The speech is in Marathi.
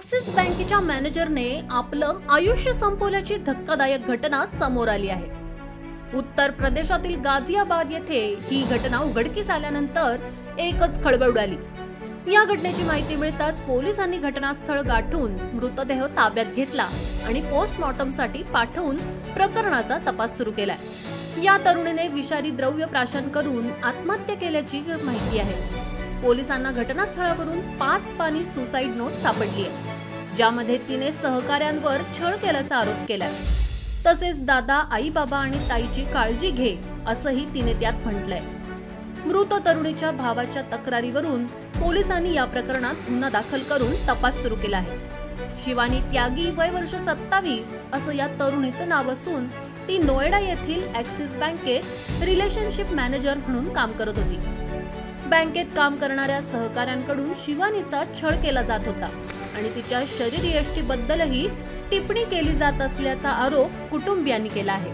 ॲक्सिस बँकेच्या मॅनेजरने आपलं आयुष्य संपवल्याची धक्कादायक घटना समोर आली आहे। उत्तर प्रदेशातील गाझियाबाद येथे ही घटना उघडकीस आल्यानंतर एकच खळबळ उडाली। या घटनेची माहिती मिळताच पोलिसांनी घटनास्थळ गाठून मृतदेह ताब्यात घेतला आणि पोस्टमॉर्टमसाठी पाठवून प्रकरणाचा तपास सुरू केलाय। या तरुणीने विषारी द्रव्य प्राशन करून आत्महत्या केल्याची माहिती आहे। पोलिसांना घटनास्थळावरून 5 पानी सुसाईड नोट सापडली आहे, ज्यामध्ये तिने सहकाऱ्यांवर छळ केल्याचा आरोप केलाय। तसेच दादा, आई, बाबा आणि ताईची काळजी घे असंही तिने त्यात म्हटलंय। मृत तरुणीच्या भावाच्या तक्रारीवरून पोलिसांनी या प्रकरणात गुन्हा दाखल करून तपास सुरू केला आहे। शिवानी त्यागी, वय वर्ष 27 असं या तरुणीचं नाव असून ती नोएडा येथील ॲक्सिस बँकेत रिलेशनशिप मॅनेजर म्हणून काम करत होती। बँकेत काम करणाऱ्या सहकाऱ्यांकडून शिवानीचा छळ केला जात होता आणि तिच्या शरीरयष्टीबद्दलही टिप्पणी केली जात असल्याचा आरोप कुटुंबियांनी केला आहे।